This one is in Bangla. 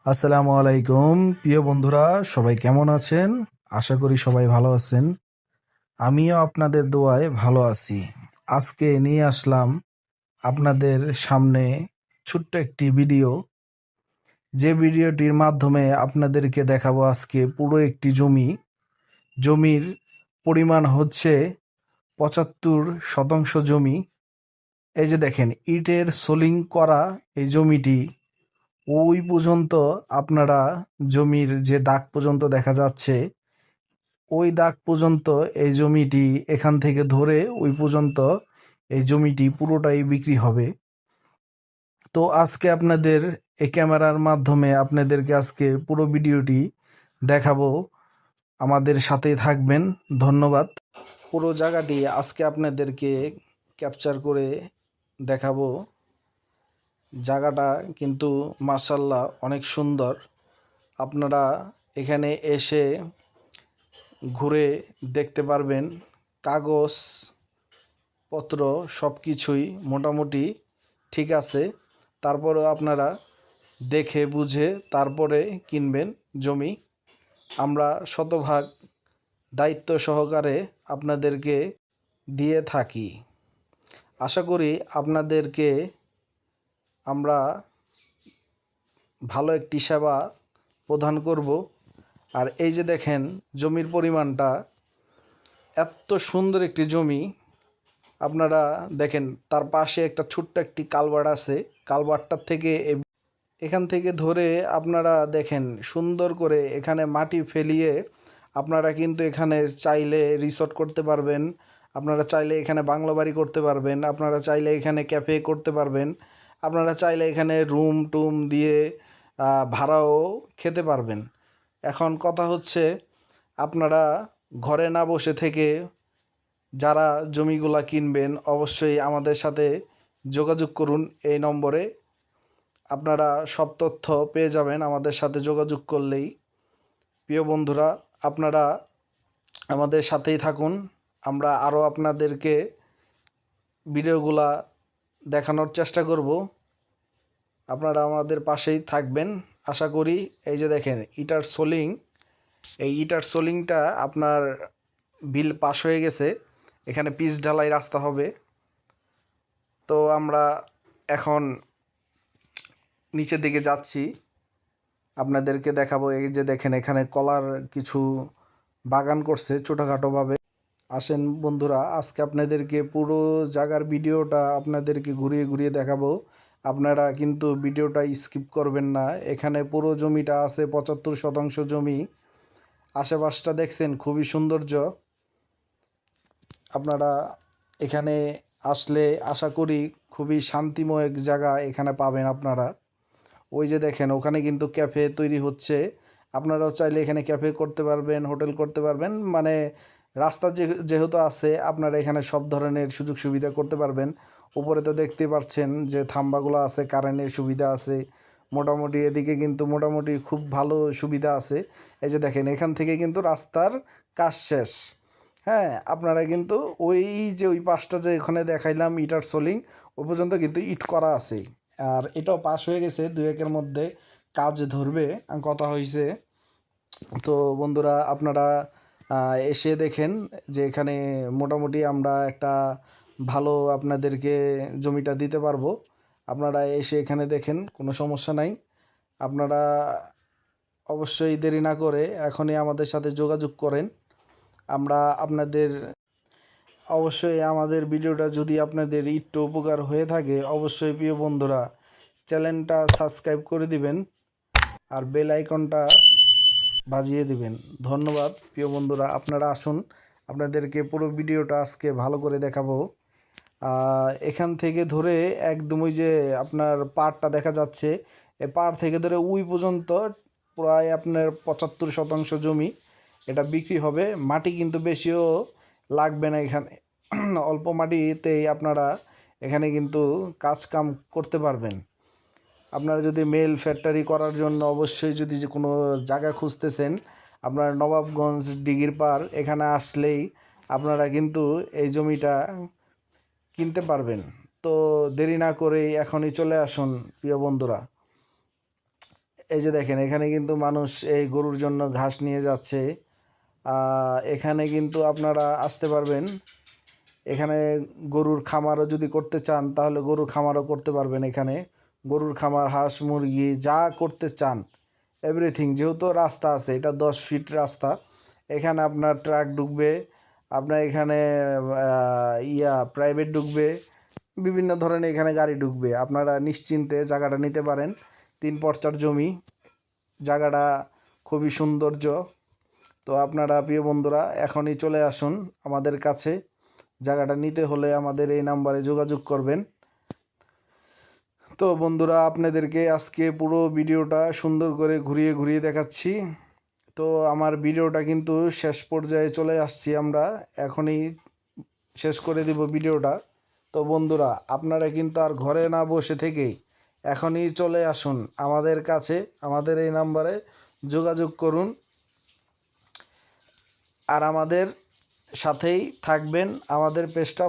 আসসালামু আলাইকুম প্রিয় বন্ধুরা, সবাই কেমন আছেন? আশা করি সবাই ভালো আছেন। আমিও আপনাদের দোয়ায় ভালো আছি। আজকে নিয়ে আসলাম আপনাদের সামনে ছোট্ট একটি ভিডিও, যে ভিডিওটির মাধ্যমে আপনাদেরকে দেখাবো আজকে পুরো একটি জমির পরিমাণ হচ্ছে ৭৫ শতাংশ জমি। এই যে দেখেন, ইটের সোলিং করা এই জমিটি ওই পর্যন্ত, আপনারা জমির যে দাগ পর্যন্ত দেখা যাচ্ছে ওই দাগ পর্যন্ত এই জমিটি, এখান থেকে ধরে ওই পর্যন্ত এই জমিটি পুরোটাই বিক্রি হবে। তো আজকে আপনাদের এই ক্যামেরার মাধ্যমে আপনাদেরকে আজকে পুরো ভিডিওটি দেখাবো। আমাদের সাথেই থাকবেন। ধন্যবাদ। পুরো জায়গাটি আজকে আপনাদেরকে ক্যাপচার করে দেখাবো। জায়গাটা কিন্তু মাশাআল্লাহ অনেক সুন্দর। আপনারা এখানে এসে ঘুরে দেখতে পারবেন। কাগজপত্র সব কিছুই মোটামুটি ঠিক আছে। তারপরেও আপনারা দেখে বুঝে তারপরে কিনবেন জমি। আমরা শতভাগ দায়িত্ব সহকারে আপনাদেরকে দিয়ে থাকি। আশা করি আপনাদেরকে আমরা ভালো একটি সেবা প্রদান করব। আর এই যে দেখেন, জমির পরিমাণটা এত সুন্দর একটি জমি। আপনারা দেখেন, তার পাশে একটা ছোট্ট একটি কালভার্ট আছে। কালভার্টটার থেকে এখান থেকে ধরে আপনারা দেখেন সুন্দর করে এখানে মাটি ফেলিয়ে আপনারা কিন্তু এখানে চাইলে রিসর্ট করতে পারবেন। আপনারা চাইলে এখানে বাংলো বাড়ি করতে পারবেন। আপনারা চাইলে এখানে ক্যাফে করতে পারবেন। আপনারা চাইলে এখানে রুম টুম দিয়ে ভাড়াও খেতে পারবেন। এখন কথা হচ্ছে, আপনারা ঘরে না বসে থেকে যারা জমিগুলা কিনবেন অবশ্যই আমাদের সাথে যোগাযোগ করুন। এই নম্বরে আপনারা সব তথ্য পেয়ে যাবেন আমাদের সাথে যোগাযোগ করলেই। প্রিয় বন্ধুরা, আপনারা আমাদের সাথেই থাকুন। আমরা আরও আপনাদেরকে ভিডিওগুলা দেখানোর চেষ্টা করব। আপনারা আমাদের পাশেই থাকবেন আশা করি। এই যে দেখেন ইটার সোলিং, এই ইটার সোলিংটা আপনার বিল পাস হয়ে গেছে। এখানে পিচ ঢালাই রাস্তা হবে। তো আমরা এখন নিচের দিকে যাচ্ছি, আপনাদেরকে দেখাবো। এই যে দেখেন, এখানে কলার কিছু বাগান করছে ছোটোখাটোভাবে। আসেন বন্ধুরা, আজকে আপনাদেরকে পুরো জায়গার ভিডিওটা আপনাদেরকে ঘুরিয়ে ঘুরিয়ে দেখাবো। আপনারা কিন্তু ভিডিওটা স্কিপ করবেন না। এখানে পুরো জমিটা আছে ৭৫ শতাংশ জমি। আশেপাশটা দেখছেন খুবই সৌন্দর্য। আপনারা এখানে আসলে আশা করি খুবই শান্তিময় এক জায়গা এখানে পাবেন আপনারা। ওই যে দেখেন, ওখানে কিন্তু ক্যাফে তৈরি হচ্ছে। আপনারাও চাইলে এখানে ক্যাফে করতে পারবেন, হোটেল করতে পারবেন। মানে রাস্তা যেহেতু আছে, আপনারা এখানে সব ধরনের সুযোগ সুবিধা করতে পারবেন। উপরে তো দেখতে পাচ্ছেন যে থাম্বাগুলো আছে, কারেন্টের সুবিধা আছে। মোটামুটি এদিকে কিন্তু মোটামুটি খুব ভালো সুবিধা আছে। এই যে দেখেন, এখান থেকে কিন্তু রাস্তার কাজ শেষ। হ্যাঁ, আপনারা কিন্তু ওই যে ওই পাশটা যে এখানে দেখাইলাম ইটার সোলিং, ওই পর্যন্ত কিন্তু ইট করা আছে। আর এটাও পাস হয়ে গেছে, ২-১-এর মধ্যে কাজ ধরবে কথা হয়েছে। তো বন্ধুরা, আপনারা এসে দেখেন যে এখানে মোটামুটি আমরা একটা ভালো আপনাদেরকে জমিটা দিতে পারবো। আপনারা এসে এখানে দেখেন, কোনো সমস্যা নাই। আপনারা অবশ্যই দেরি না করে এখনই আমাদের সাথে যোগাযোগ করেন। আমরা আপনাদের অবশ্যই আমাদের ভিডিওটা যদি আপনাদের একটু উপকার হয়ে থাকে, অবশ্যই প্রিয় বন্ধুরা চ্যানেলটা সাবস্ক্রাইব করে দিবেন আর বেল আইকনটা বাজিয়ে দিবেন। ধন্যবাদ প্রিয় বন্ধুরা। আপনারা আসুন, আপনাদেরকে পুরো ভিডিওটা আজকে ভালো করে দেখাবো। এখান থেকে ধরে একদম ওই যে আপনার পাড়টা দেখা যাচ্ছে, এই পাড় থেকে ধরে ওই পর্যন্ত প্রায় আপনার ৭৫ শতাংশ জমি এটা বিক্রি হবে। মাটি কিন্তু বেশিও লাগবে না এখানে। অল্প মাটিতেই আপনারা এখানে কিন্তু কাজ কাম করতে পারবেন। আপনারা যদি মেল ফ্যাক্টরি করার জন্য অবশ্যই যদি যে কোনো জায়গা খুঁজতেছেন, আপনার নবাবগঞ্জ দিঘির পাড় এখানে আসলেই আপনারা কিন্তু এই জমিটা কিনতে পারবেন। তো দেরি না করেই এখনই চলে আসুন প্রিয় বন্ধুরা। এই যে দেখেন এখানে কিন্তু মানুষ এই গরুর জন্য ঘাস নিয়ে যাচ্ছে। এখানে কিন্তু আপনারা আসতে পারবেন। এখানে গরুর খামারও যদি করতে চান তাহলে গরুর খামারও করতে পারবেন। এখানে গরুর খামার, হাঁস মুরগি যা করতে চান এভরিথিং, যেহেতু রাস্তা আছে, এটা 10 ফিট রাস্তা। এখানে আপনার ট্রাক ঢুকবে, আপনার এখানে প্রাইভেট ঢুকবে, বিভিন্ন ধরনের এখানে গাড়ি ঢুকবে। আপনারা নিশ্চিন্তে জায়গাটা নিতে পারেন। 3 পর্চার জমি, জায়গাটা খুবই সৌন্দর্য। তো আপনারা প্রিয় বন্ধুরা এখনই চলে আসুন আমাদের কাছে। জায়গাটা নিতে হলে আমাদের এই নাম্বারে যোগাযোগ করবেন। তো বন্ধুরা আপনাদেরকে আজকে পুরো ভিডিওটা সুন্দর করে ঘুরিয়ে ঘুরিয়ে দেখাচ্ছি। তো আমার ভিডিওটা কিন্তু শেষ পর্যায়ে চলে আসছি, আমরা এখনই শেষ করে দিব ভিডিওটা। তো বন্ধুরা আপনারা কিন্তু আর ঘরে না বসে থেকেই এখনই চলে আসুন আমাদের কাছে, আমাদের এই নাম্বারে যোগাযোগ করুন আর আমাদের সাথেই থাকবেন। আমাদের পেজটা